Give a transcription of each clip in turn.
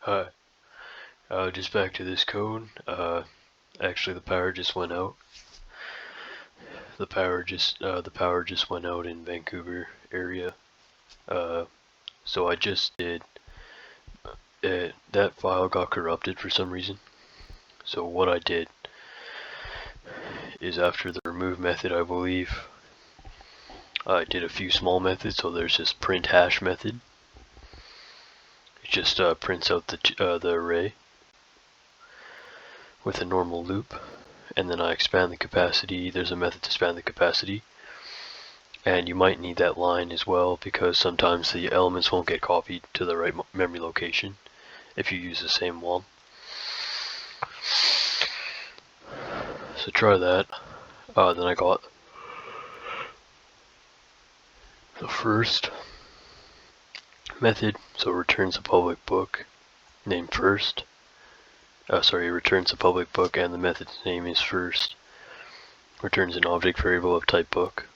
Hi. Just back to this code. Actually, the power just went out. The power just went out in Vancouver area. So I just did. That file got corrupted for some reason. So what I did is after the remove method, I believe, I did a few small methods. So there's this print hash method. It just prints out the array with a normal loop, and then I expand the capacity. There's a method to expand the capacity, and you might need that line as well because sometimes the elements won't get copied to the right memory location if you use the same one. So try that. Then I got the first method, so it returns a public book named first. It returns a public book and the method's name is first. Returns an object variable of type book,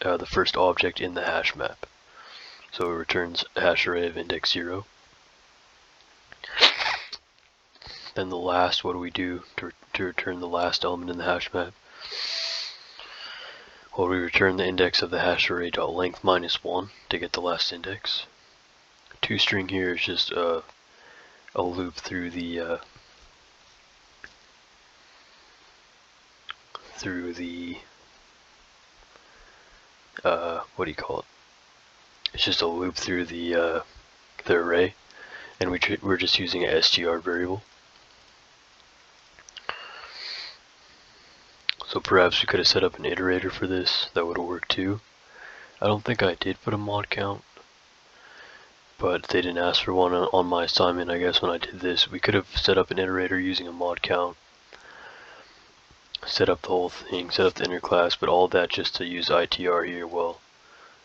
the first object in the hash map. So it returns a hash array of index 0. Then the last, what do we do to return the last element in the hash map? Well, we return the index of the hash array .length -1 to get the last index. ToString here is just a loop through the what do you call it? It's just a loop through the array, and we're just using a str variable. So perhaps we could have set up an iterator for this. That would have worked too. I don't think I did put a mod count, but they didn't ask for one on my assignment. I guess when I did this, we could have set up an iterator using a mod count. Set up the whole thing, set up the inner class, but all that just to use ITR here. Well,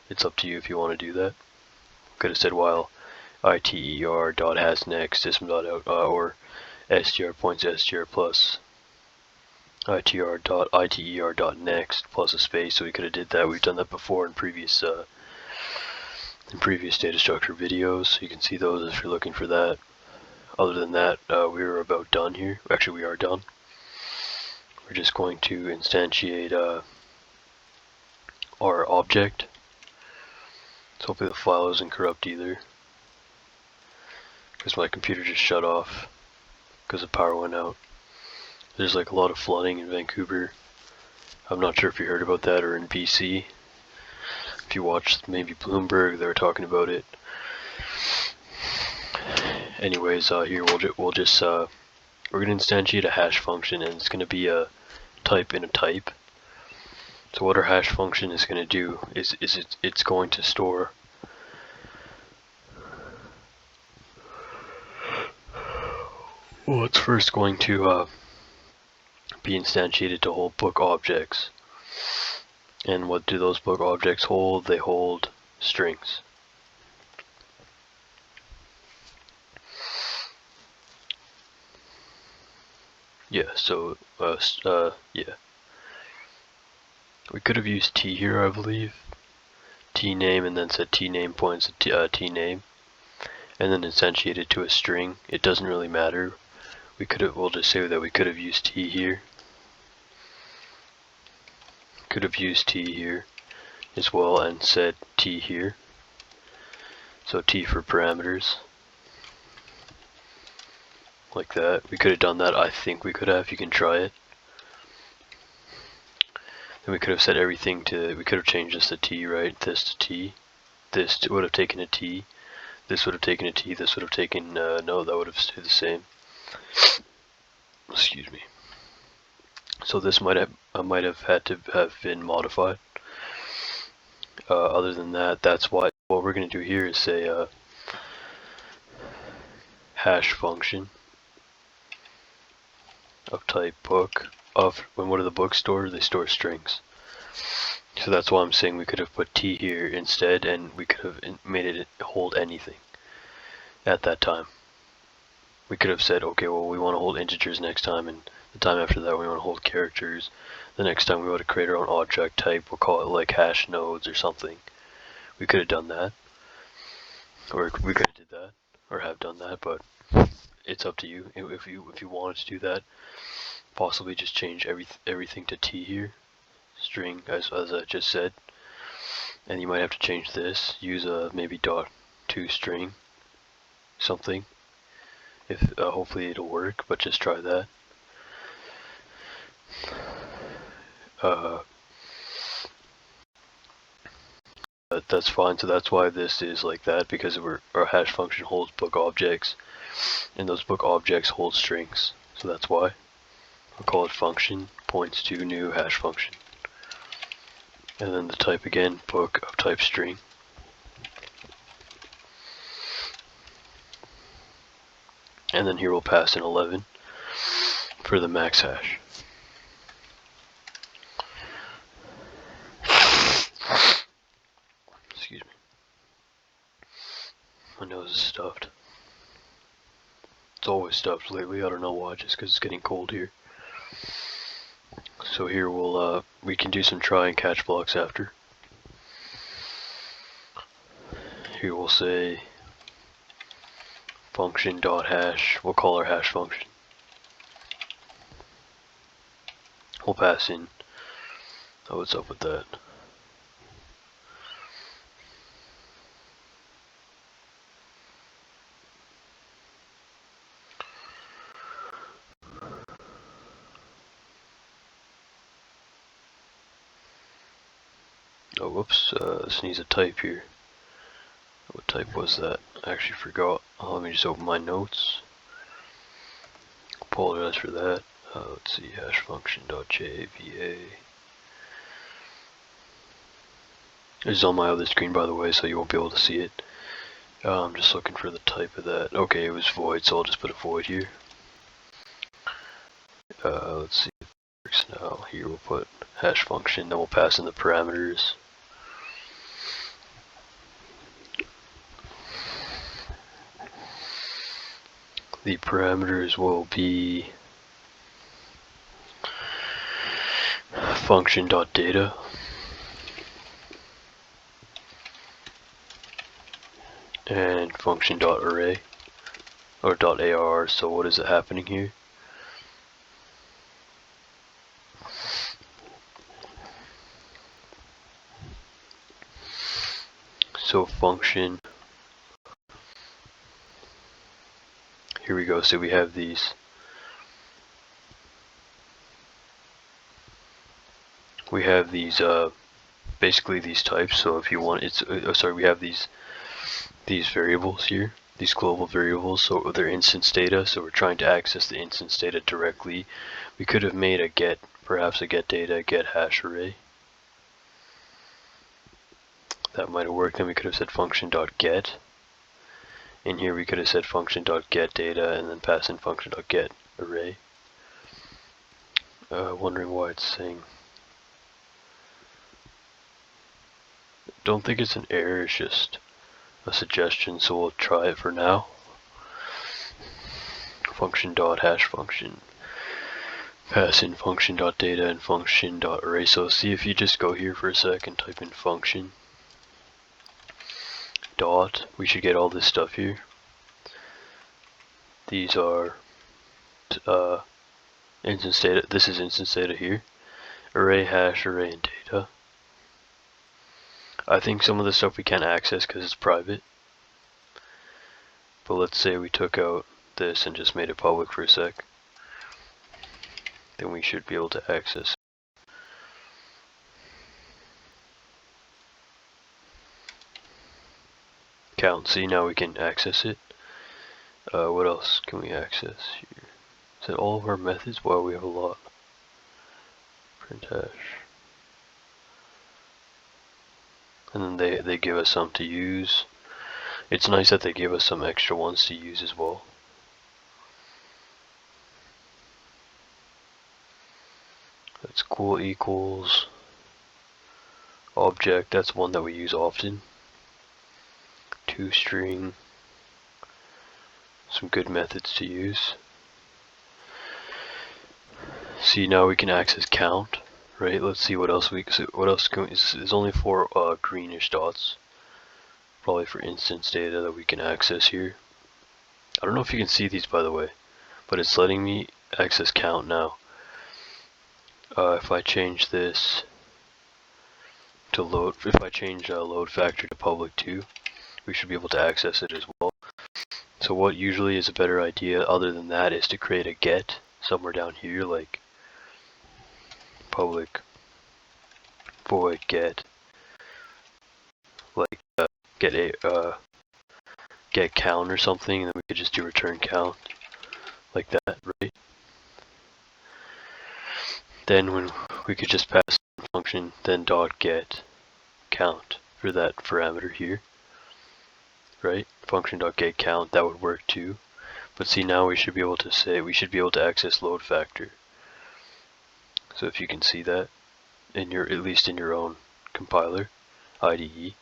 it's up to you if you want to do that. Could have said while iter.hasNext system.out or str points str plus itr.iter.next plus a space. So we could have did that. We've done that before in previous data structure videos. So you can see those if you're looking for that. Other than that, we're about done here. Actually, we are done. We're just going to instantiate our object. So hopefully the file isn't corrupt either, because my computer just shut off because the power went out. There's like a lot of flooding in Vancouver. I'm not sure if you heard about that, or in BC. If you watched maybe Bloomberg, they were talking about it. Anyways, here we're gonna instantiate a hash function, and it's gonna be a type in a type. So what our hash function is going to do is it's going to store it's first going to be instantiated to hold book objects. And what do those book objects hold? They hold strings. Yeah, so yeah. We could have used t here, I believe. T name, and then said t name points to t name, and then instantiated to a string. It doesn't really matter. We'll just say that we could have used t here. Could have used t here as well and said t here. So t for parameters. Like that. We could have done that. I think we could have. You can try it. Then we could have set everything to, we could have changed this to t, right? This to t. This would have taken a t. This would have taken a t. This would have taken, no, that would have stayed the same. Excuse me. So this might have had to have been modified. Other than that, that's why what we're going to do here is say hash function of type book. What do the books store? They store strings. So that's why I'm saying we could have put t here instead, and we could have made it hold anything at that time. We could have said, okay, well, we want to hold integers next time, and the time after that we want to hold characters. The next time we want to create our own object type, we'll call it like hash nodes or something. We could have done that, or we could have did that, or have done that, but it's up to you. If you wanted to do that, possibly just change everything to T here, string as I just said, and you might have to change this. Use a maybe .to string something. If hopefully it'll work, but just try that. That's fine. So that's why this is like that, because our hash function holds book objects, and those book objects hold strings. So that's why. We'll call it function, points to new hash function. And then the type again, book of type string. And then here we'll pass in 11 for the max hash. Excuse me. My nose is stuffed. It's always stuffed lately, I don't know why, just because it's getting cold here. So here we can do some try and catch blocks after. Here we'll say function.hash, we'll call our hash function. We'll pass in, oh, what's up with that? Oh, whoops, this needs a type here. What type was that? I actually forgot. Let me just open my notes. Apologize for that. Let's see, hashfunction.jva. This is on my other screen, by the way, so you won't be able to see it. I'm just looking for the type of that. Okay, it was void, so I'll just put a void here. Let's see if it works now. Here we'll put hash function, then we'll pass in the parameters. The parameters will be function.data and function.array or .ar. So what is it happening here? So function, here we go. So we have these. We have these basically these types. So if you want, it's sorry, we have these variables here, these global variables. So they're instance data. So we're trying to access the instance data directly. We could have made a get, perhaps a get data, get hash array. That might have worked. Then we could have said function.get. In here we could have said function.get data and then pass in function.get array. Wondering why it's saying. Don't think it's an error, it's just a suggestion, so we'll try it for now. Function.hash function. Pass in function.data and function.array. So see if you just go here for a sec and type in function. Dot, we should get all this stuff here. These are instance data. This is instance data here. Array, hash, array, and data. I think some of the stuff we can't access because it's private. But let's say we took out this and just made it public for a sec. Then we should be able to access it. Count, see, now we can access it. What else can we access here? Is that all of our methods? Wow, we have a lot. Print hash. And then they give us some to use. It's nice that they give us some extra ones to use as well. That's cool. Equals object, that's one that we use often. ToString, some good methods to use. See, now we can access count, right? Let's see what else can we, there's only 4 greenish dots, probably for instance data that we can access here. I don't know if you can see these, by the way, but it's letting me access count now. If I change this to load, if I change load factor to public 2, we should be able to access it as well. So what usually is a better idea other than that is to create a get somewhere down here, like public void get, like get count or something, and then we could just do return count like that, right? Then when we could just pass the function then dot get count for that parameter here, right? Function dot get count, that would work too. But see, now we should be able to say, we should be able to access load factor. So if you can see that in your, at least in your own compiler IDE.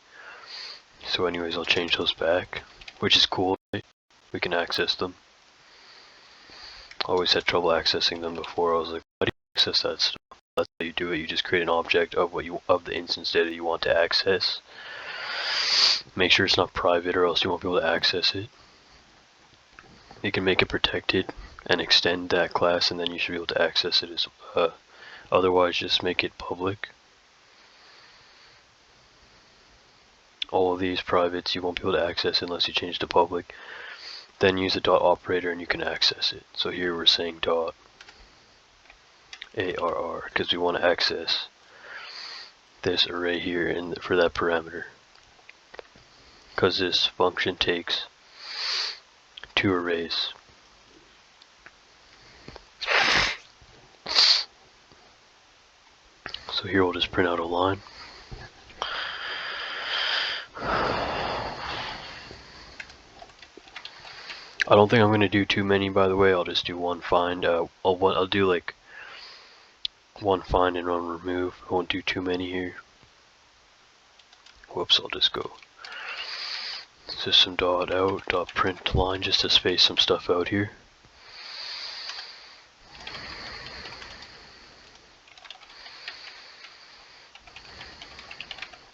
So anyways, I'll change those back, which is cool, right? We can access them. Always had trouble accessing them before. I was like, how do you access that stuff? That's how you do it. You just create an object of of the instance data you want to access. Make sure it's not private, or else you won't be able to access it. You can make it protected and extend that class, and then you should be able to access it as otherwise just make it public. All of these privates you won't be able to access unless you change to public. Then use the dot operator and you can access it. So here we're saying dot ARR because we want to access this array here for that parameter. Because this function takes 2 arrays. So here we'll just print out a line. I don't think I'm going to do too many, by the way. I'll just do one find. I'll do like one find and one remove. I won't do too many here. Whoops, I'll just go system dot out dot print line just to space some stuff out here.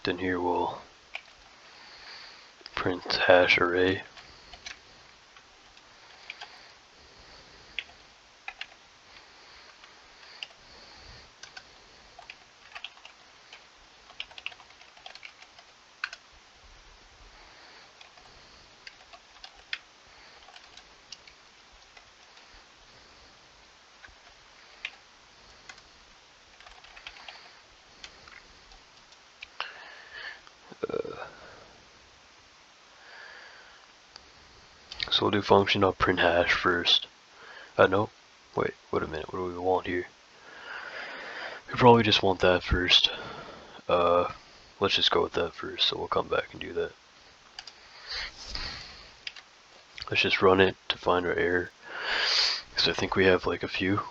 Then here we'll print hash array. So we'll do function.print hash first. No, wait a minute, what do we want here? We probably just want that first. Let's just go with that first, so we'll come back and do that. Let's just run it to find our error, because I think we have like a few.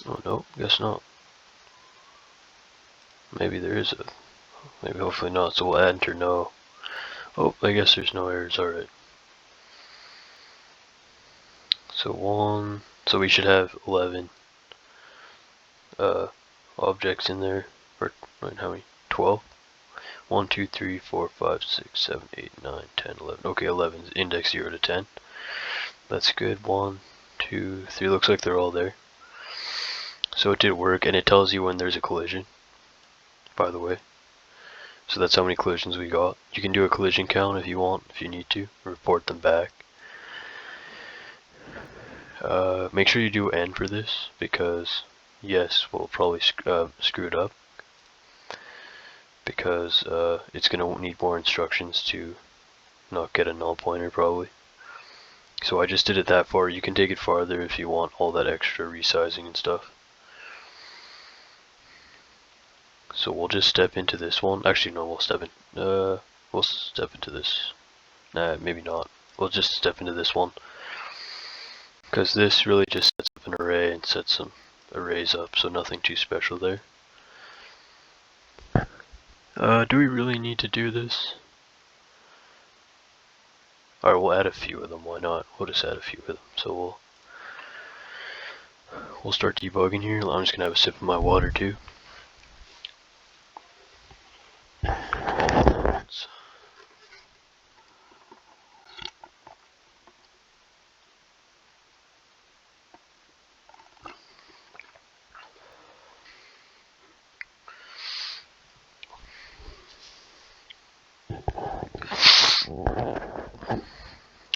Oh no, guess not. Maybe there is a, maybe hopefully not, so we'll enter no. Oh, I guess there's no errors, alright. So so we should have 11 objects in there, or wait, how many? 12? 1, 2, 3, 4, 5, 6, 7, 8, 9, 10, 11. Okay, 11 is index 0 to 10. That's good. 1, 2, 3. Looks like they're all there. So it did work, and it tells you when there's a collision, by the way. So that's how many collisions we got. You can do a collision count if you want, if you need to. Report them back. Make sure you do N for this, because yes, we'll probably screw it up. Because it's going to need more instructions to not get a null pointer, probably. So I just did it that far. You can take it farther if you want all that extra resizing and stuff. So we'll just step into this one. Actually, no, we'll step into this. Nah, maybe not. We'll just step into this one, because this really just sets up an array and sets some arrays up, so nothing too special there. Do we really need to do this? Alright, we'll add a few of them, why not? We'll just add a few of them. So we'll start debugging here. I'm just gonna have a sip of my water too.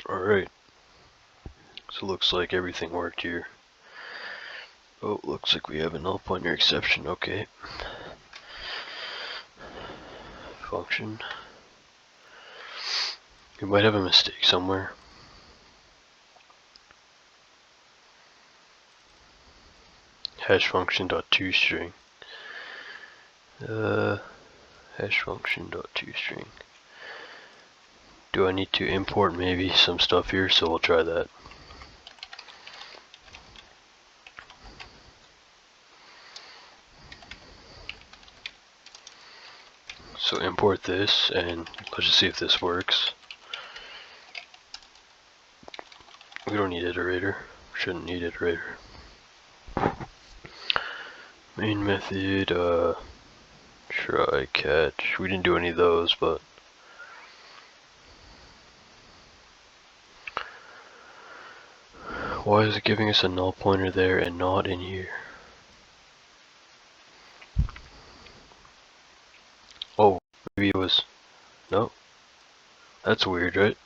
Alright, so it looks like everything worked here. Oh, looks like we have a null pointer exception, okay. Function. We might have a mistake somewhere. Hashfunction.toString. Hashfunction.toString. Do I need to import maybe some stuff here? So we'll try that. So import this, and let's just see if this works. We don't need iterator. Shouldn't need iterator. Main method, try catch. We didn't do any of those, but why is it giving us a null pointer there and not in here? Oh, maybe it was, no. That's weird, right?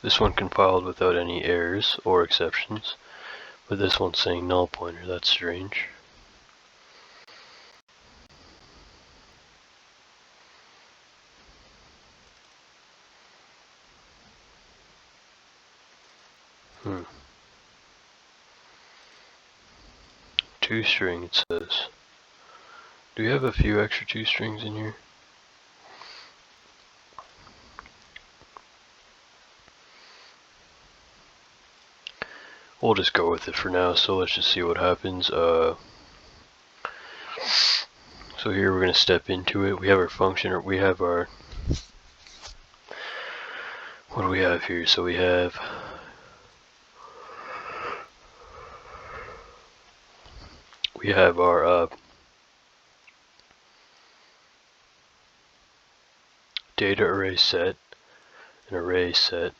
This one compiled without any errors or exceptions, but this one's saying null pointer. That's strange. ToString, it says. Do we have a few extra ToStrings in here? We'll just go with it for now, so let's just see what happens. So here we're going to step into it. We have our function, or we have our, what do we have here? So we have our data array set, an array set.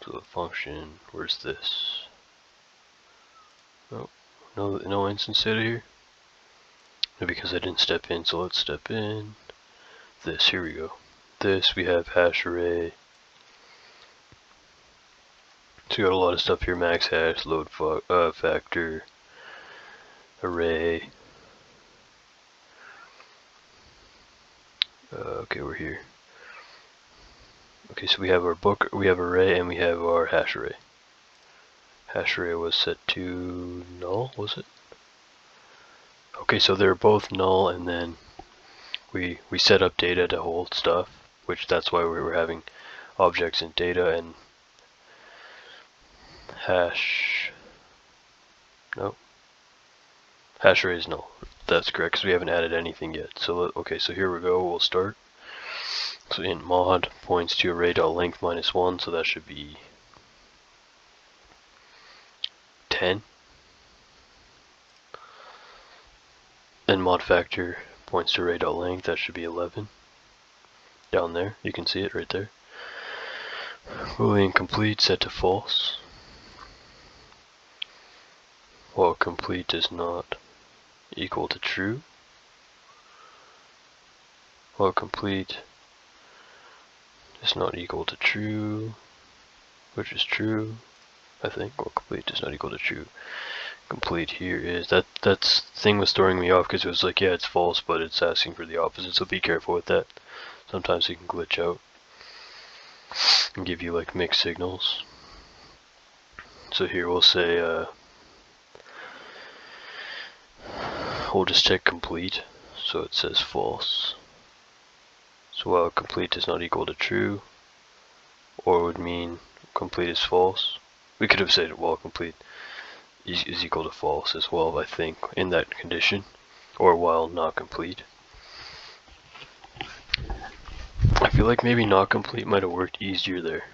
So the function, where's this? Oh, no instance data here. No, because I didn't step in, so let's step in. This, here we go. This, we have hash array. So we got a lot of stuff here: max hash, load factor, array. Okay, we're here. Okay, so we have our book, we have array, and we have our hash array. Hash array was set to null, was it? Okay, so they're both null, and then we set up data to hold stuff, which that's why we were having objects in data and hash. No, hash array is null. That's correct, because we haven't added anything yet. So okay, so here we go. We'll start. So int mod points to array.length -1, so that should be 10. Then mod factor points to array.length, that should be 11. Down there, you can see it right there. Boolean complete set to false. While complete is not equal to true. While complete is not equal to true, which is true, I think. While complete is not equal to true. Complete here is, that thing was throwing me off because it was like, yeah, it's false, but it's asking for the opposite, so be careful with that. Sometimes it can glitch out and give you like mixed signals. So here we'll say, we'll just check complete, so it says false. So while complete is not equal to true, or would mean complete is false. We could have said while complete is equal to false as well, I think, in that condition, or while not complete. I feel like maybe not complete might have worked easier there.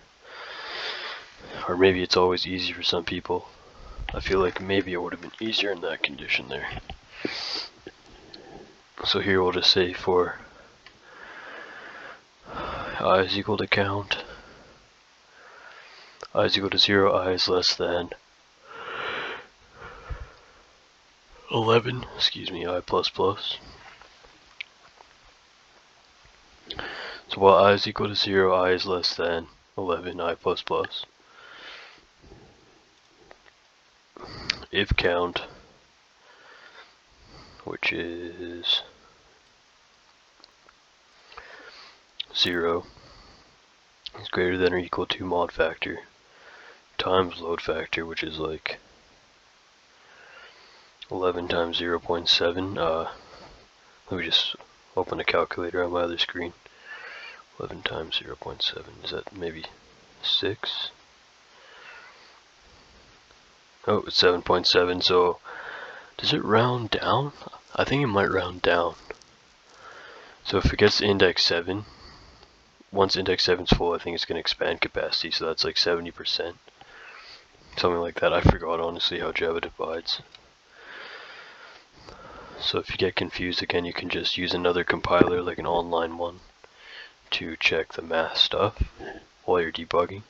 Or maybe it's always easy for some people. I feel like maybe it would have been easier in that condition there. So here we'll just say for I is equal to count, I is equal to 0, I is less than 11, I plus plus. So while I is equal to 0, I is less than 11, I plus plus. If count, which is 0, is greater than or equal to mod factor times load factor, which is like 11 times 0.7. Let me just open a calculator on my other screen. 11 times 0.7, is that maybe 6? Oh, it's 7.7, so does it round down? I think it might round down. So if it gets to index 7, once index 7 is full, I think it's going to expand capacity, so that's like 70%. Something like that. I forgot honestly how Java divides. So if you get confused again, you can just use another compiler, like an online one, to check the math stuff while you're debugging.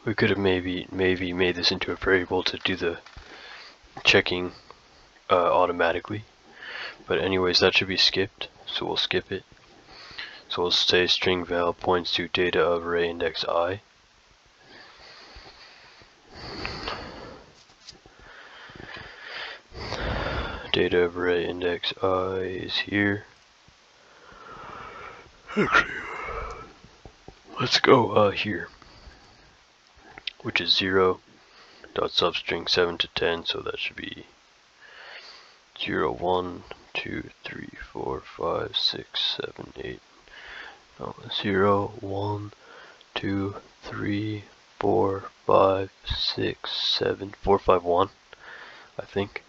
We could have maybe made this into a variable to do the checking automatically. But anyways, that should be skipped, so we'll skip it. So we'll say string val points to data of array index I. Data of array index I is here. Actually, let's go here, which is 0 dot substring 7 to 10, so that should be 0, 1, 2, 3, 4, 5, 6, 7, 8. No, 0, 1, 2, 3, 4, 5, 6, 7, 4, 5, 1, I think.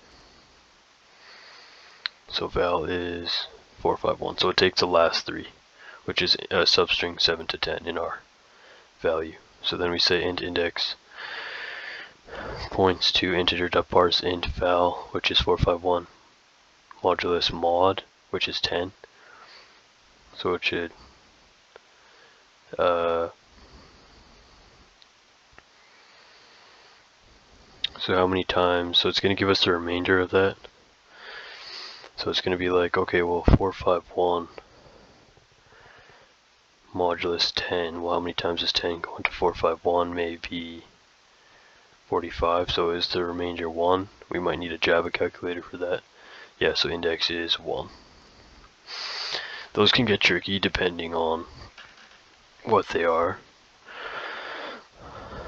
So val is 4, 5, 1. So it takes the last 3, which is substring 7 to 10 in our value. So then we say int index points to integer.parse int val, which is 4, 5, 1, modulus mod, which is 10. So it should so how many times? So it's going to give us the remainder of that. So it's going to be like, okay, well, 4, 5, 1 modulus 10. Well, how many times is 10 going to 4, 5, 1? Maybe 45. So is the remainder 1? We might need a Java calculator for that. Yeah, so index is 1. Those can get tricky depending on what they are.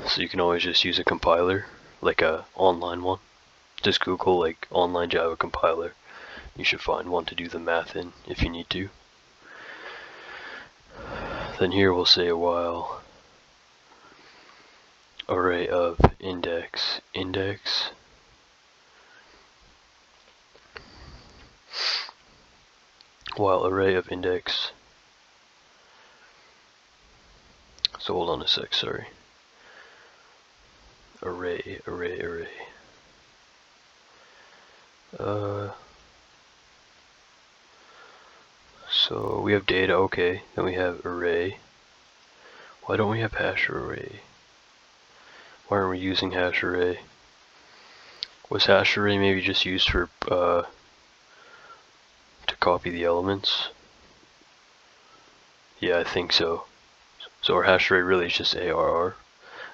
So you can always just use a compiler, like a online one. Just Google like online Java compiler. You should find one to do the math in if you need to. Then here we'll say a while array of index while array of index. So hold on a sec, sorry. Array. So we have data, okay. Then we have array. Why don't we have hash array? Why aren't we using hash array? Was hash array maybe just used for to copy the elements? Yeah, I think so. So our hash array really is just ARR.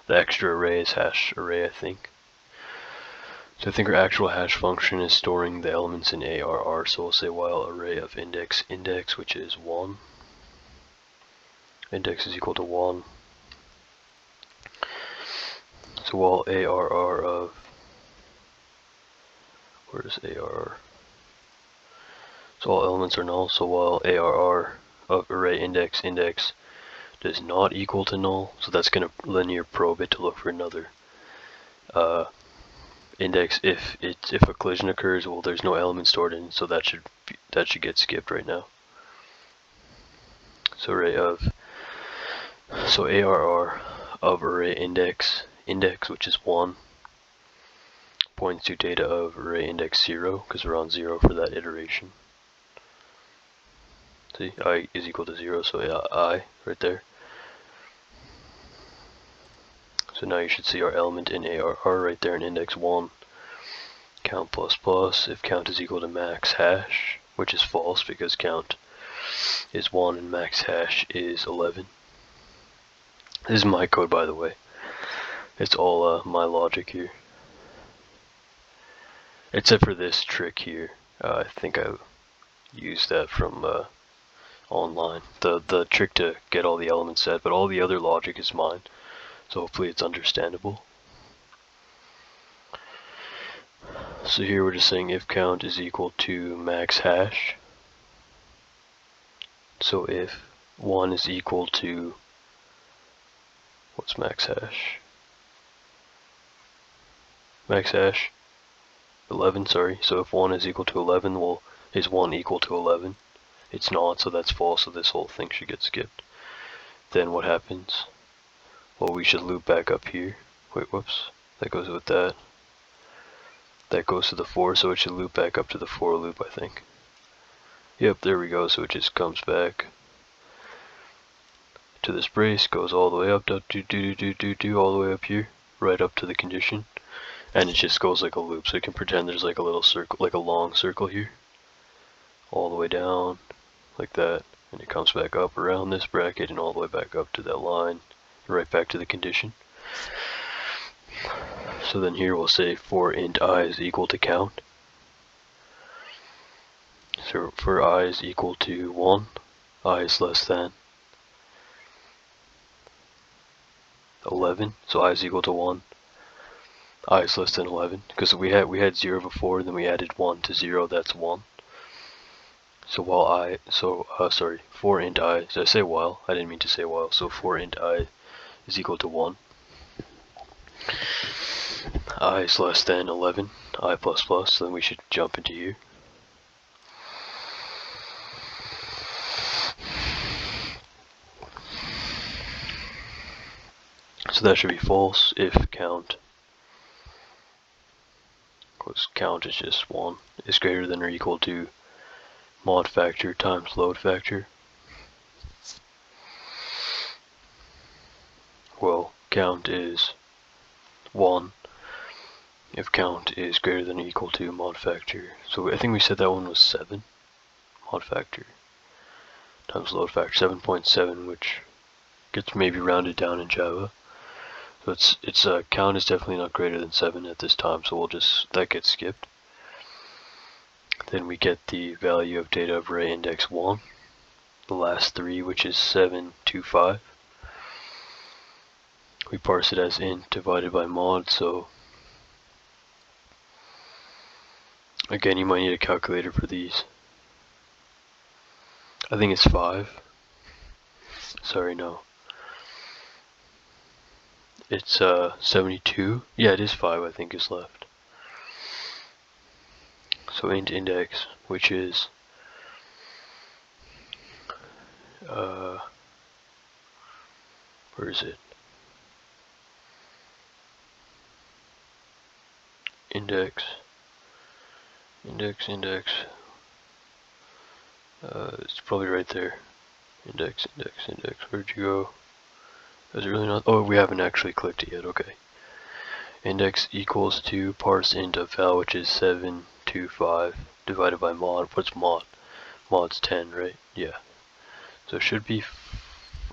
The extra array is hash array, I think. So I think our actual hash function is storing the elements in ARR. So we'll say while array of index, which is 1. Index is equal to 1. So while ARR of, where's ARR? So all elements are null. So while ARR of array index does not equal to null, so that's going to linear probe it to look for another index if a collision occurs, well, there's no element stored in, so that should get skipped right now. So ARR of array index, which is 1, points to data of array index 0, because we're on 0 for that iteration. See, I is equal to 0, so I right there. So now you should see our element in ARR right there in index 1. Count plus plus, if count is equal to max hash, which is false because count is 1 and max hash is 11. This is my code, by the way. It's all my logic here. Except for this trick here. I think I used that from online. The trick to get all the elements set, but all the other logic is mine. So hopefully it's understandable. So here we're just saying if count is equal to max hash. So if 1 is equal to, what's max hash? Max hash 11, sorry. So if 1 is equal to 11, well, is 1 equal to 11? It's not, so that's false, so this whole thing should get skipped. Then what happens? Well, we should loop back up here. Wait, whoops. That goes with that. That goes to the for, so it should loop back up to the for loop, I think. Yep, there we go, so it just comes back to this brace, goes all the way up, all the way up here, right up to the condition. And it just goes like a loop, so you can pretend there's like a little circle, like a long circle here. All the way down, like that. And it comes back up around this bracket and all the way back up to that line, right back to the condition. So then here we'll say for int I is equal to count. So for I is equal to 1, I is less than 11, so I is equal to 1. I is less than 11, because we had 0 before, then we added 1 to 0, that's 1. So for int I, did I say while? I didn't mean to say while, so for int I is equal to 1. I is less than 11, I plus plus, so then we should jump into here. So that should be false if count, because count is just 1, is greater than or equal to mod factor times load factor. Well, count is 1 if count is greater than or equal to mod factor. So I think we said that one was 7, mod factor times load factor, 7.7, which gets maybe rounded down in Java. So count is definitely not greater than 7 at this time, so that gets skipped. Then we get the value of data of array index 1, the last 3, which is 725. We parse it as int divided by mod, so again you might need a calculator for these. I think it's 5. Sorry, no. It's 72. Yeah, it is 5, I think, is left. So int index, which is where is it? Index. It's probably right there. Index. Where'd you go? Is it really not? Oh, we haven't actually clicked it yet. Okay. Index equals to parse int of val, which is 725 divided by mod. What's mod? Mod's 10, right? Yeah. So it should be.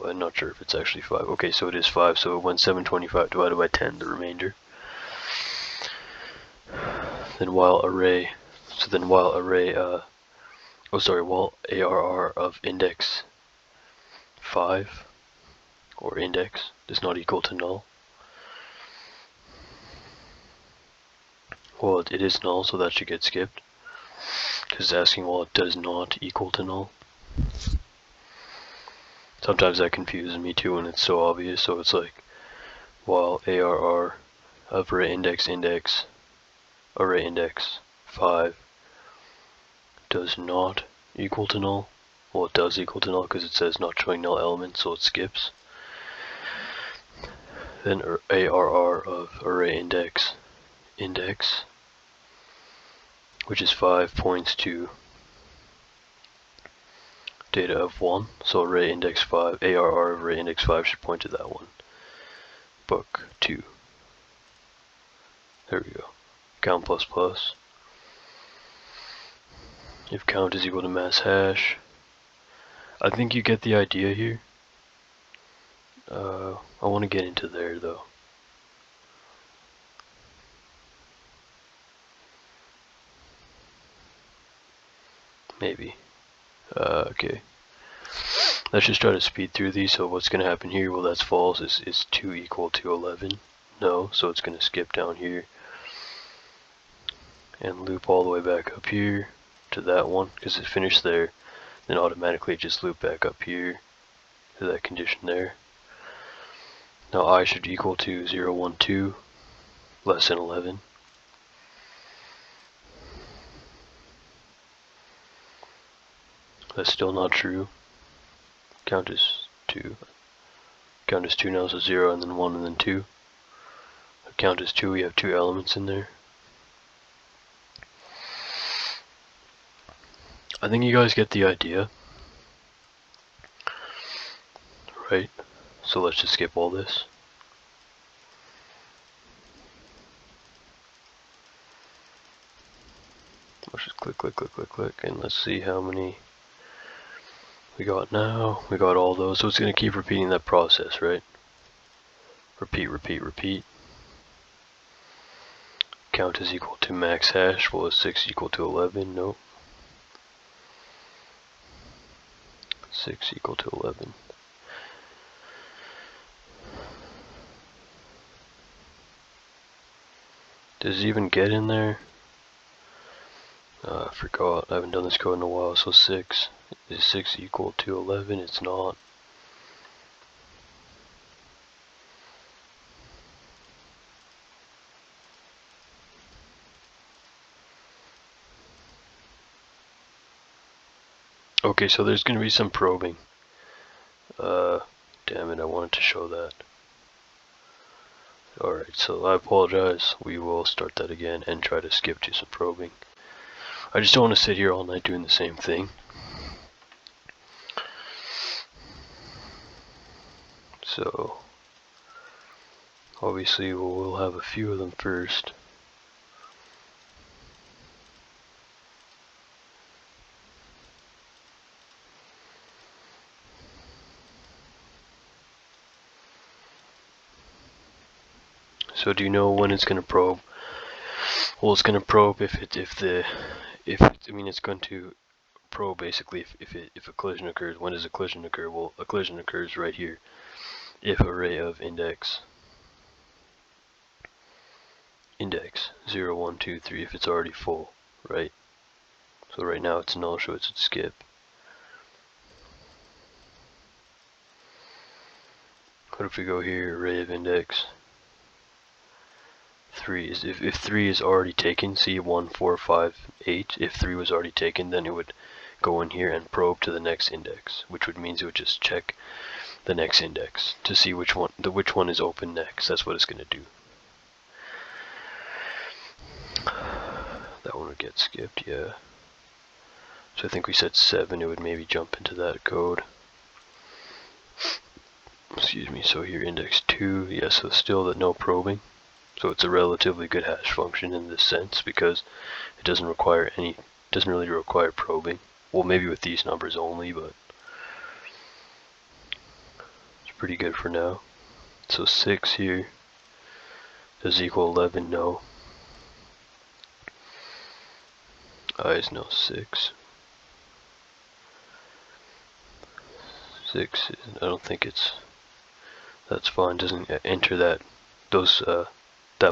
I'm not sure if it's actually 5. Okay, so it is 5. So it went 725 divided by 10, the remainder. Then while ARR of index 5 or index is not equal to null. Well, it is null, so that should get skipped. Because it's asking, well, it does not equal to null. Sometimes that confuses me too when it's so obvious, so it's like, while ARR of array index array index 5 does not equal to null. Well, it does equal to null because it says not showing null element, so it skips. Then ARR of array index which is 5 points to data of 1, so array index 5, ARR of array index 5 should point to that one. Book 2. There we go. Count plus plus. If count is equal to mass hash. I think you get the idea here. I want to get into there though. Maybe. Okay. Let's just try to speed through these. So what's going to happen here? Well, that's false. Is 2 equal to 11? No, so it's going to skip down here and loop all the way back up here to that one because it finished there. Then automatically just loop back up here to that condition there. Now I should equal to 0, 1, 2, less than 11. That's still not true. Count is 2. Count is 2 now, so 0 and then 1 and then 2. Count is 2, we have 2 elements in there. I think you guys get the idea. Right? So let's just skip all this. Let's just click, and let's see how many we got now. We got all those, so it's going to keep repeating that process, right? Repeat, repeat, repeat. Count is equal to max hash. Well, is 6 equal to 11? No. 6 equal to 11. Does it even get in there? I forgot. I haven't done this code in a while. So 6. Is 6 equal to 11? It's not. Okay, so there's going to be some probing. Damn it, I wanted to show that. Alright, so I apologize. We will start that again and try to skip to some probing. I just don't want to sit here all night doing the same thing. So, obviously we'll have a few of them first. So do you know when it's going to probe? Well, it's going to probe it's going to probe basically if a collision occurs. When does a collision occur? Well, a collision occurs right here. If array of index 0, 1, 2, 3, if it's already full, right? So right now it's null, so it's a skip. What if we go here, array of index 3 is if 3 is already taken, see 1, 4, 5, 8, if 3 was already taken, then it would go in here and probe to the next index, which would mean it would just check the next index to see which one is open next. That's what it's going to do. That one would get skipped, yeah. So I think we said 7, it would maybe jump into that code. Excuse me, so here index 2, yeah, so still that no probing. So it's a relatively good hash function in this sense because it doesn't really require probing. Well, maybe with these numbers only, but it's pretty good for now. So 6 here does equal 11, no. I is no 6. 6, I don't think that's fine, doesn't enter that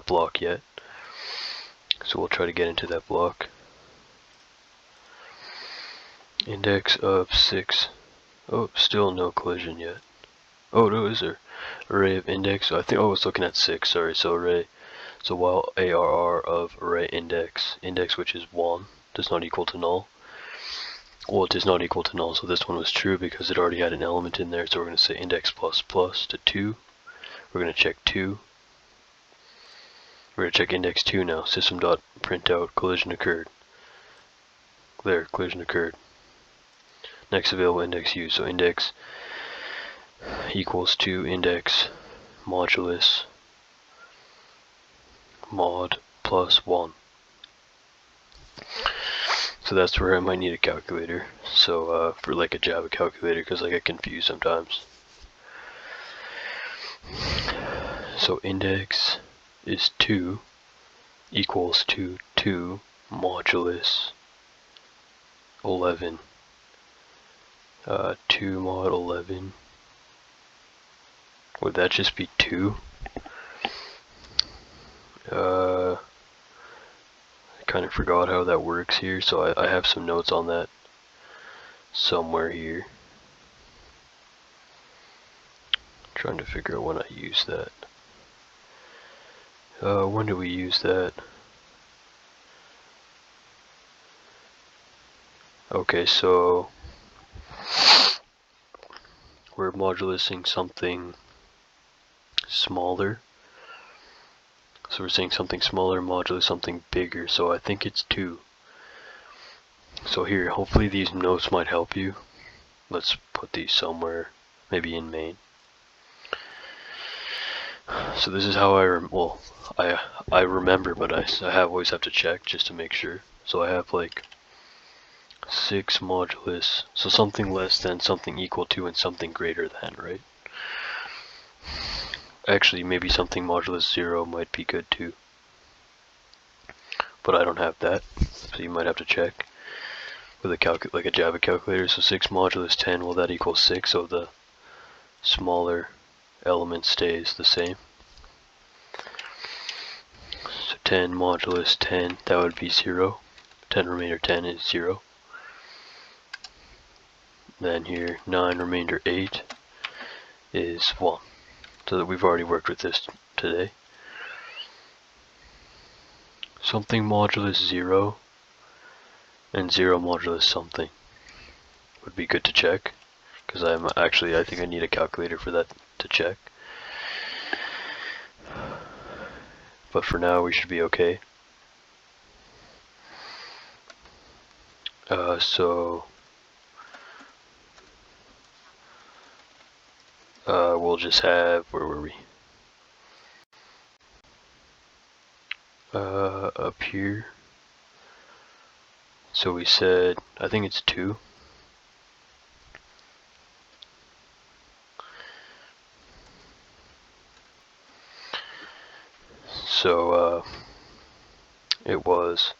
block yet. So we'll try to get into that block. Index of 6. Oh, still no collision yet. Oh, no, is there? Array of index. I think I was looking at 6, sorry. So array So while ARR of array index which is 1 does not equal to null, well, it is not equal to null, so this one was true because it already had an element in there, so we're going to say index plus plus to 2. We're going to check 2. We're going to check index 2 now. System.printout collision occurred. There, collision occurred. Next available index used, so index equals to index modulus mod plus 1. So that's where I might need a calculator. So for like a Java calculator, because I get confused sometimes. So index is 2 equals to 2 modulus 11. 2 mod 11. Would that just be 2? I kind of forgot how that works here, so I have some notes on that somewhere here. Trying to figure out when I use that. When do we use that? Okay, so we're modulusing something smaller. So we're saying something smaller modulus something bigger, so I think it's 2. So here, hopefully these notes might help you. Let's put these somewhere, maybe in main. So this is how I remember, but I always have to check just to make sure. So I have like 6 modulus, so something less than, something equal to, and something greater than, right? Actually, maybe something modulus 0 might be good too. But I don't have that, so you might have to check with like a Java calculator. So 6 modulus 10, well, that equals 6, so the smaller element stays the same. So 10 modulus 10, that would be 0. 10 remainder 10 is 0. Then here, 9 remainder 8 is 1. So that we've already worked with this today. Something modulus 0 and 0 modulus something would be good to check, because I think I need a calculator for that to check. But for now we should be okay. We'll just have, where were we? Up here. So we said, I think it's 2. So it was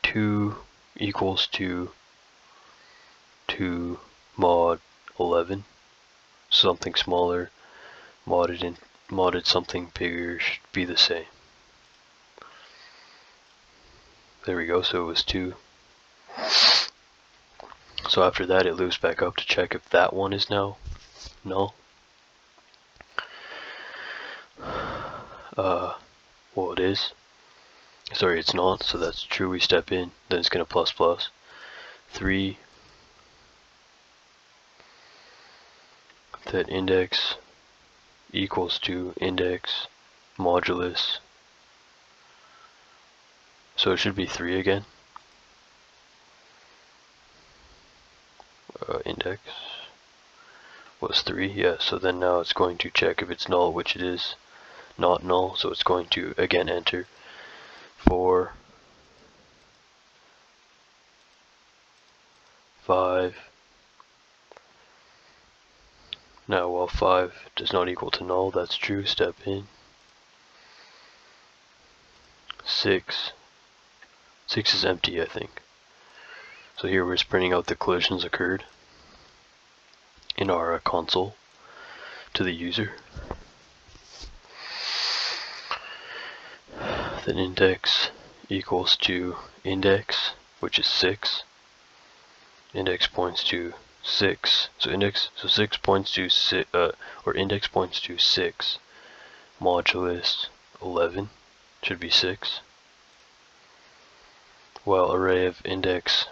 2 equals to 2 mod 11. Something smaller modded something bigger should be the same. There we go, so it was 2. So after that it loops back up to check if that one is now null. Well, it is. Sorry, it's not, so that's true. We step in, then it's gonna plus plus. 3 that index equals to index modulus. So it should be 3 again. Index was 3, yeah, so then now it's going to check if it's null, which it is not null, so it's going to again enter 4, 5. Now while 5 does not equal to null, that's true, step in. 6 is empty, I think. So here we're just printing out the collisions occurred in our console to the user. Then index equals to index, which is 6. Index points to 6. So 6 points to 6, or index points to 6 modulus 11 should be 6. While array of index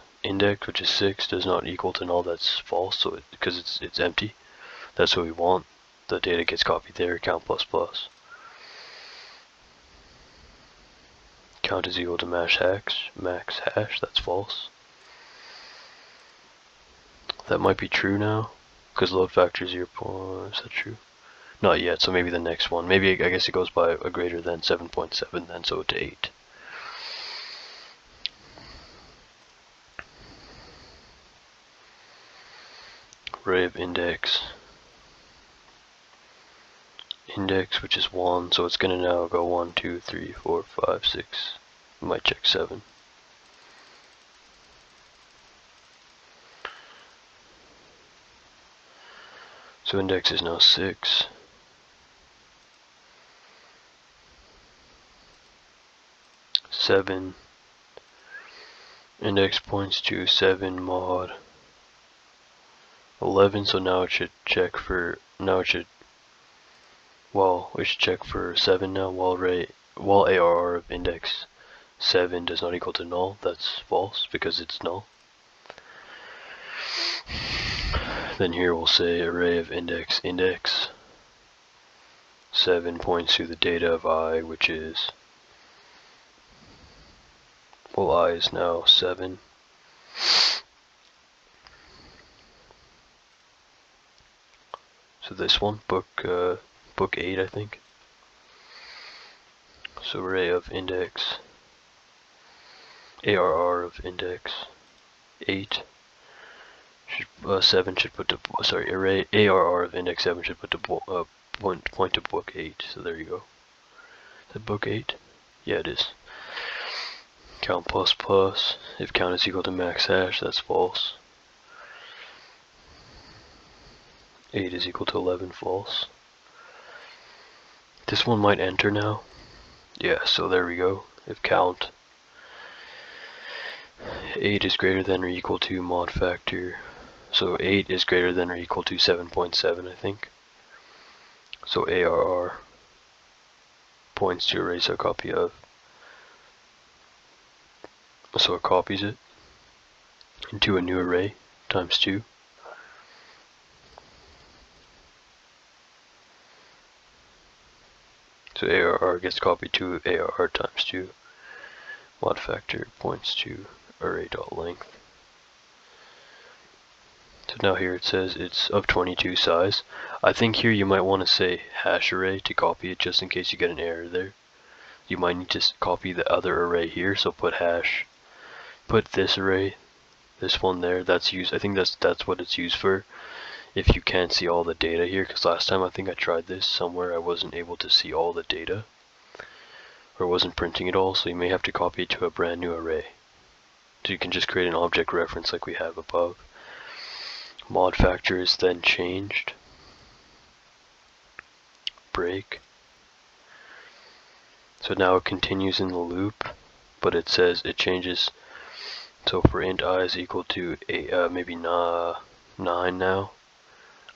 which is 6 does not equal to null, that's false, so because it's empty. That's what we want. The data gets copied there, count plus plus. Count is equal to max hash, that's false. That might be true now, because load factor is 0. Is that true? Not yet, so maybe the next one. Maybe, I guess it goes by a greater than 7.7 then, so to 8. Array of index which is 1, so it's going to now go 1, 2, 3, 4, 5, 6. We might check 7. So index is now 6. Seven. Index points to 7 mod 11, so now it should check for, we should check for 7 now, while ARR of index 7 does not equal to null. That's false because it's null. Then here we'll say array of index 7 points to the data of I, which is, well, I is now 7. So this one, book 8, I think. So array of index ARR of index 8 should, 7 should put to, sorry, array ARR of index 7 should put to point to book 8. So there you go. Is that book 8? Yeah, it is. Count plus plus. If count is equal to max hash, that's false. 8 is equal to 11, false. This one might enter now. Yeah, so there we go. If count 8 is greater than or equal to mod factor. So 8 is greater than or equal to 7.7, I think. So ARR points to erase a copy of. So it copies it into a new array times 2. So ARR gets copied to ARR times 2. Mod factor points to array.length. So now here it says it's of 22 size. I think here you might want to say hash array to copy it, just in case you get an error there. You might need to copy the other array here, so put hash. Put this array, this one there. That's used. I think that's what it's used for. If you can't see all the data here, because last time I think I tried this somewhere, I wasn't able to see all the data, or wasn't printing it all, so you may have to copy it to a brand new array. So you can just create an object reference like we have above. Mod factor is then changed. Break. So now it continues in the loop, but it says it changes. So for int I is equal to maybe 9 now.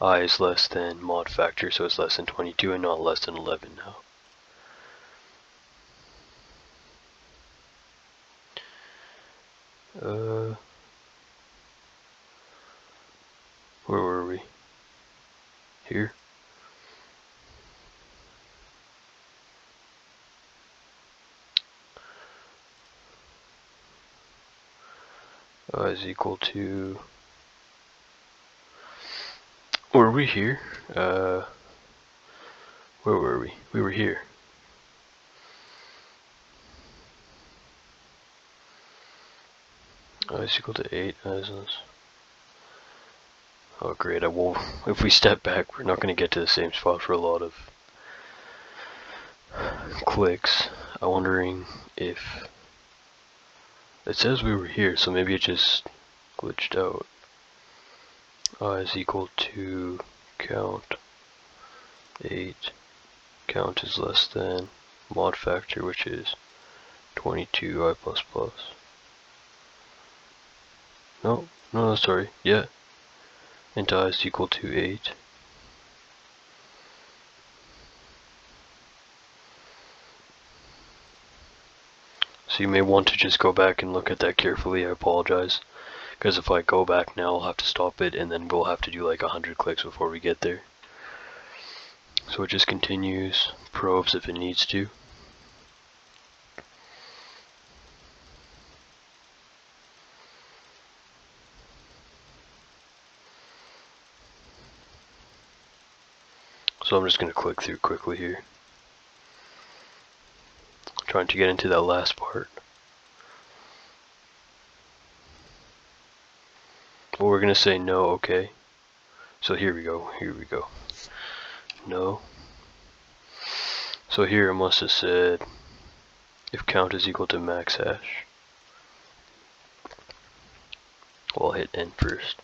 I is less than mod factor, so it's less than 22 and not less than 11 now. Where were we? Here? I is equal to... Were we here? Where were we? We were here. I is equal to 8 as this. Oh great, I won't. If we step back, we're not going to get to the same spot for a lot of clicks. I'm wondering if it says we were here, so maybe it just glitched out. I is equal to count 8. Count is less than mod factor, which is 22 I plus plus. No, sorry, yeah. int I is equal to 8. So you may want to just go back and look at that carefully. I apologize, because if I go back now, I'll have to stop it, and then we'll have to do like 100 clicks before we get there. So it just continues, probes if it needs to. So I'm just going to click through quickly here, trying to get into that last part. Well, we're going to say no, okay. So here we go, no. So here it must have said if count is equal to max hash. Well, I'll hit end first.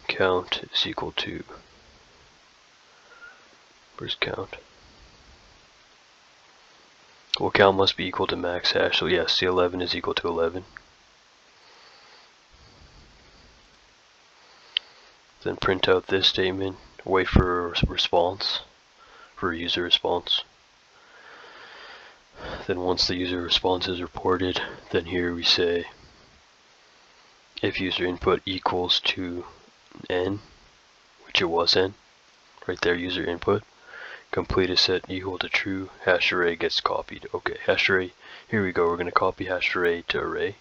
Count is equal to, where's count? Well, count must be equal to max hash, so yes, the 11 is equal to 11. Then print out this statement, wait for a response, for a user response. Then once the user response is reported, then here we say if user input equals to n, which it was n, right there, user input, complete is set equal to true, hash array gets copied. Okay, hash array, here we go, we're going to copy hash array to array.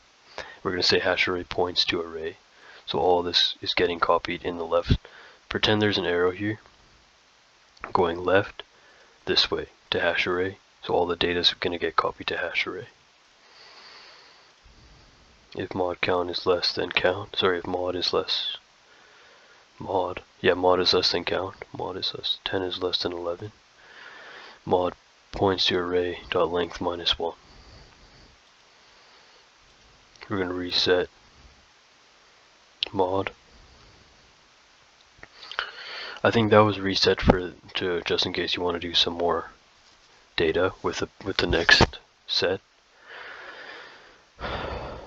We're going to say hash array points to array. So all this is getting copied in the left. Pretend there's an arrow here going left this way to hash array. So all the data is going to get copied to hash array. If mod count is less than count, sorry, if mod is less, mod is less than count, mod is less, 10 is less than 11, mod points to array dot length minus 1. We're going to reset mod. I think that was reset to just in case you want to do some more data with the next set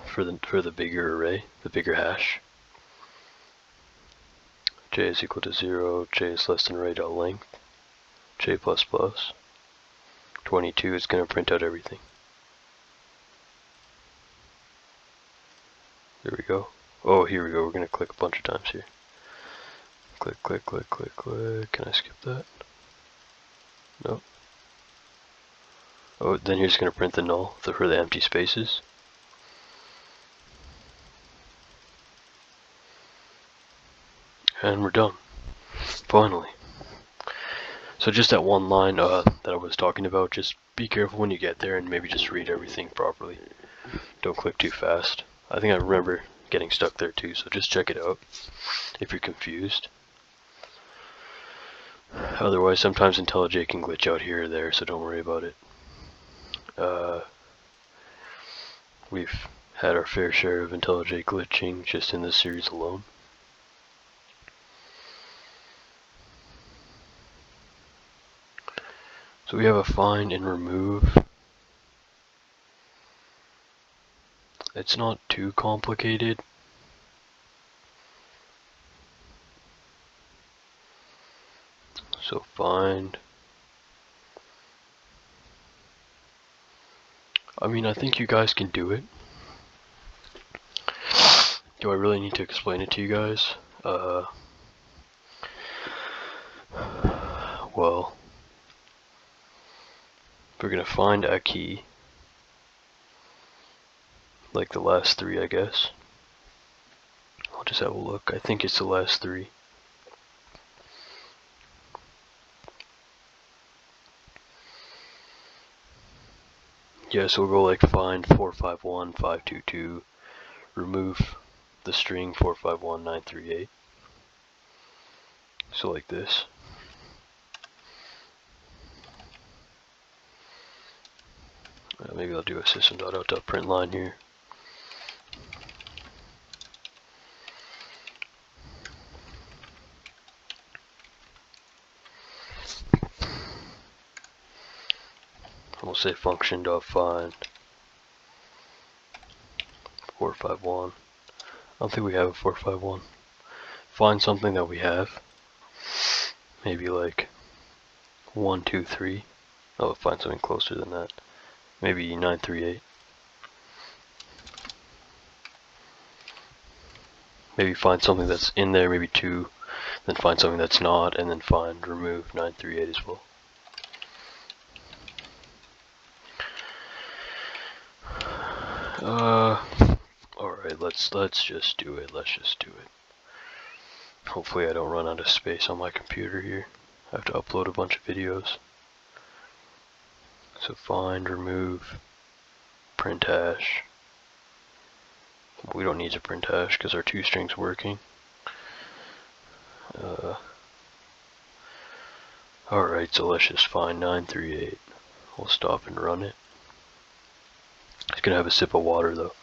for the bigger array, the bigger hash. J is equal to 0, j is less than array dot length, j plus plus. 22 is going to print out everything. There we go. Oh, here we go. We're going to click a bunch of times here. Click, click, click, click, click. Can I skip that? No. Oh, then here's going to print the null for the empty spaces. And we're done. Finally. So just that one line that I was talking about, just be careful when you get there and maybe just read everything properly. Don't click too fast. I think I remember getting stuck there too, so just check it out if you're confused. Otherwise, sometimes IntelliJ can glitch out here or there, so don't worry about it. We've had our fair share of IntelliJ glitching just in this series alone. So we have a find and remove. It's not too complicated. So find. I mean, I think you guys can do it. Do I really need to explain it to you guys? Well, we're gonna find a key, like the last three, I guess. I'll just have a look. I think it's the last three. Yeah, so we'll go like find 451 522, remove the string 451 938. So like this. Maybe I'll do a system.out.println line here. We'll say function.find 451. don't think we have a 451. Find something that we have. Maybe like 1, 2, 3. Oh, find something closer than that. Maybe 938. Maybe find something that's in there, maybe 2, then find something that's not, and then remove 938 as well. Alright, let's just do it. Hopefully I don't run out of space on my computer here. I have to upload a bunch of videos. So find, remove, print hash. We don't need to print hash because our toString's working. Alright, so let's just find 938. We'll stop and run it. It's gonna have a sip of water though.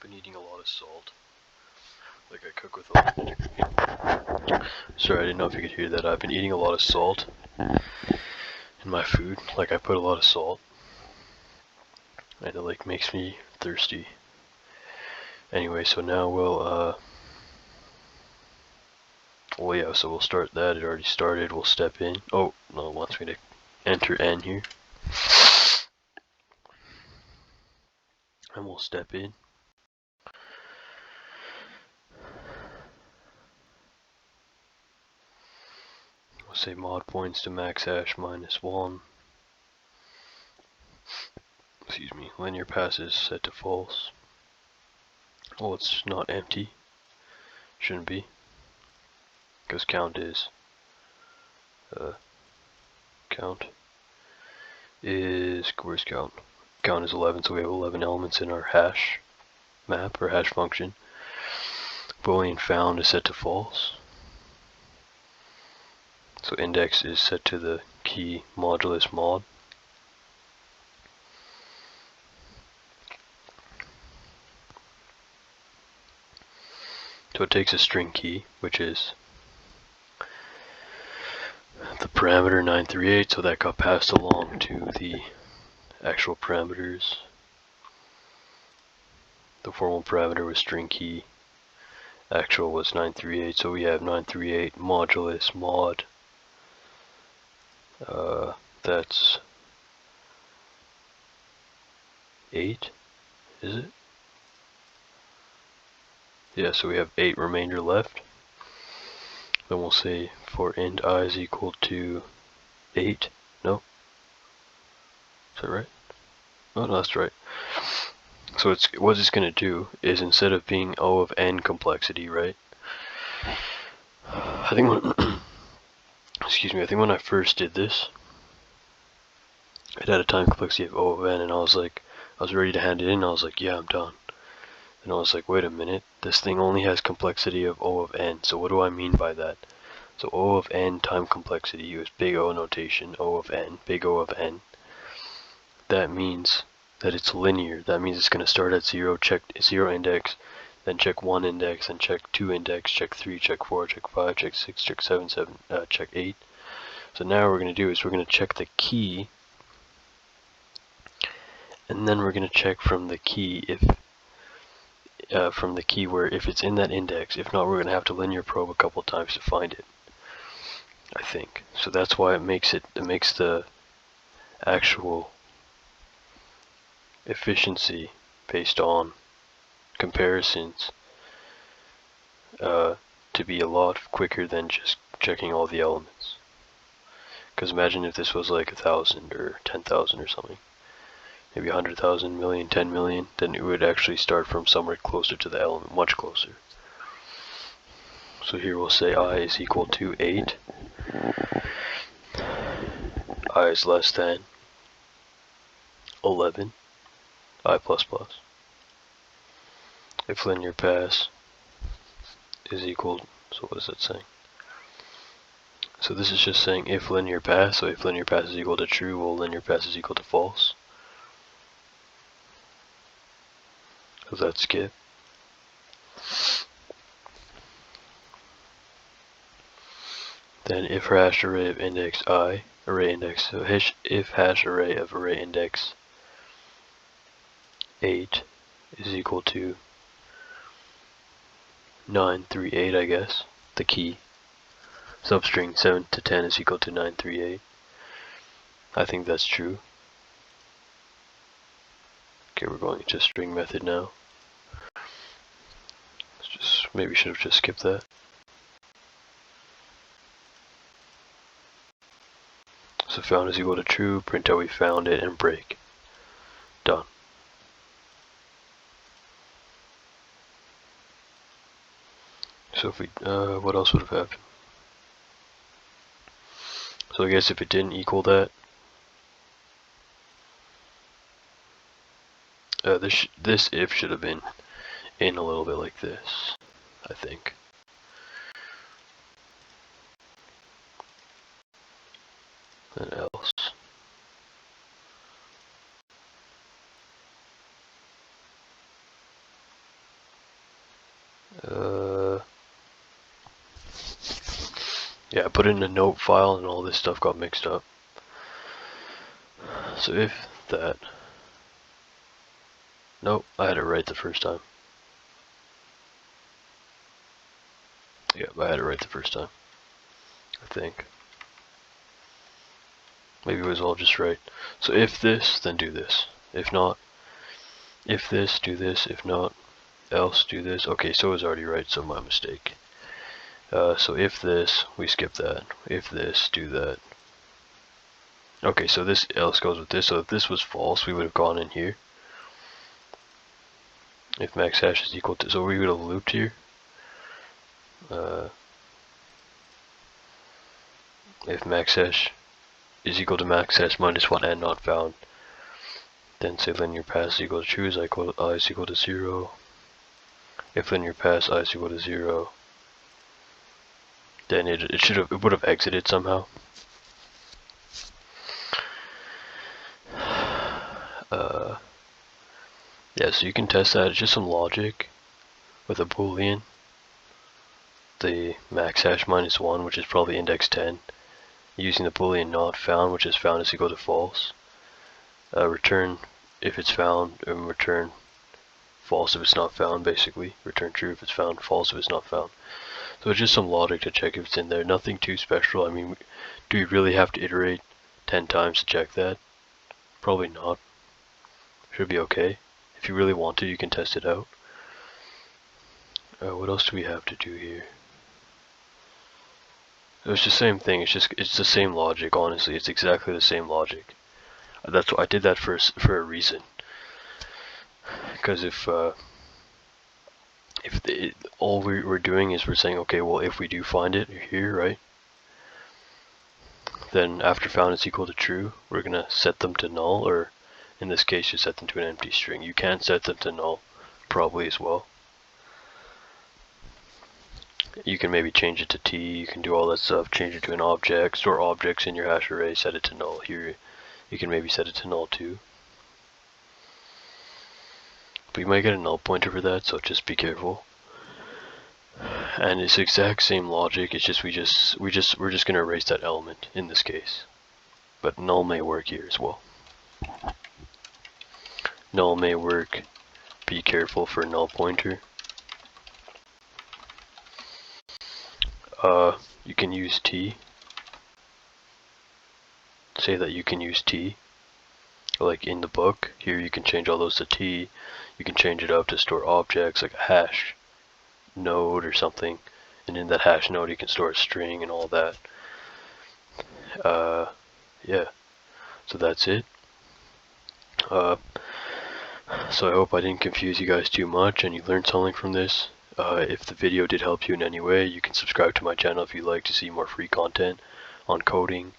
Been eating a lot of salt. Like I cook with a lot. Sorry, I didn't know if you could hear that. I've been eating a lot of salt in my food. Like I put a lot of salt. And it like makes me thirsty. Anyway, so now we'll well yeah, so we'll start that. It already started. We'll step in. Oh, no, it wants me to enter N here. And we'll step in. We'll say mod points to max hash -1. Excuse me, linear passes set to false. Oh, it's not empty. Shouldn't be. Because count is where's count? Count is 11, so we have 11 elements in our hash map or hash function. Boolean found is set to false. So index is set to the key modulus mod. So it takes a string key, which is the parameter 938, so that got passed along to the actual parameters. The formal parameter was string key, actual was 938, so we have 938 modulus mod. That's 8, is it? Yeah, so we have 8 remainder left. Then we'll say for int I is equal to 8. No? Is that right? Oh, no, that's right. So what it's going to do is instead of being O of n complexity, right? I think when excuse me, I think when I first did this, it had a time complexity of O of n, and I was ready to hand it in. I was like, yeah, I'm done. And I was like, wait a minute, this thing only has complexity of O of n. So what do I mean by that? So O of n time complexity, use big O notation, O of n, big O of n. That means that it's linear. That means it's going to start at 0, check 0 index, then check 1 index, then check 2 index, check 3, check 4, check 5, check 6, check 7, check 8. So now what we're going to do is we're going to check the key, and then we're going to check from the key where if it's in that index. If not, we're going to have to linear probe a couple times to find it, I think. So that's why it makes the actual efficiency based on comparisons to be a lot quicker than just checking all the elements. Because imagine if this was like 1,000 or 10,000 or something, maybe 100,000, million, 10 million, then it would actually start from somewhere closer to the element, much closer. So here we'll say I is equal to 8. I is less than 11. I++. If linear pass is equal, so what is that saying? So this is just saying if linear path, so if linear path is equal to true, well linear path is equal to false. So that's skip. Then if hash array of index I, array index, so if hash array of array index 8 is equal to 938, I guess, the key. Substring 7 to 10 is equal to 938. I think that's true. Okay, we're going into string method now. Maybe should have just skipped that. So found is equal to true, print out we found it, and break. Done. So if we, what else would have happened? So I guess if it didn't equal that, this if should have been in a little bit like this, I think. And else. Yeah, I put it in a note file and all this stuff got mixed up. So if that, nope, I had it right the first time. Yeah, I had it right the first time, I think. Maybe it was all just right. So if this, then do this. If not, if this, do this. If not, else, do this. Okay, so it was already right, so my mistake. So if this, we skip that. If this, do that. Okay, so this else goes with this. So if this was false, we would have gone in here. If max hash is equal to, so we would have looped here. If max hash is equal to max hash minus 1 and not found, then say linear path is equal to true, is equal to I is equal to 0. If linear path I is equal to 0, then it would have exited somehow. Yeah, so you can test that. It's just some logic with a boolean. The max hash minus 1, which is probably index 10, using the boolean not found, which is found is equal to false. Return if it's found, and return false if it's not found, basically. Return true if it's found, false if it's not found. So it's just some logic to check if it's in there. Nothing too special. I mean, do you really have to iterate 10 times to check that? Probably not. Should be okay. If you really want to, you can test it out. What else do we have to do here? It's the same thing. It's the same logic. Honestly, it's exactly the same logic. That's why I did that for a reason. Because if all we're doing is we're saying, okay, well, if we do find it here, right? Then after found is equal to true, we're gonna set them to null, or in this case, you set them to an empty string. You can set them to null, probably as well. You can maybe change it to T, you can do all that stuff, change it to an object, store objects in your hash array, set it to null. Here, you can maybe set it to null too. But you might get a null pointer for that, so just be careful. And it's the exact same logic, it's just we're just gonna erase that element in this case. But null may work here as well. Null may work, be careful for null pointer. You can use T. Say that you can use T. Like in the book, here you can change all those to T. You can change it up to store objects like a hash node or something. And in that hash node you can store a string and all that. Yeah. So that's it. So I hope I didn't confuse you guys too much and you learned something from this. If the video did help you in any way, you can subscribe to my channel if you'd like to see more free content on coding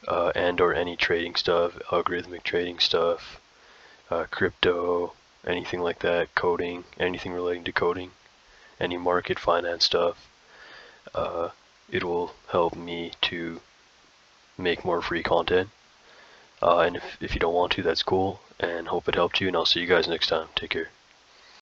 and or any trading stuff, algorithmic trading stuff, crypto, anything like that, coding, anything relating to coding, any market finance stuff. it will help me to make more free content. And if you don't want to, that's cool, and hope it helped you, and I'll see you guys next time. Take care.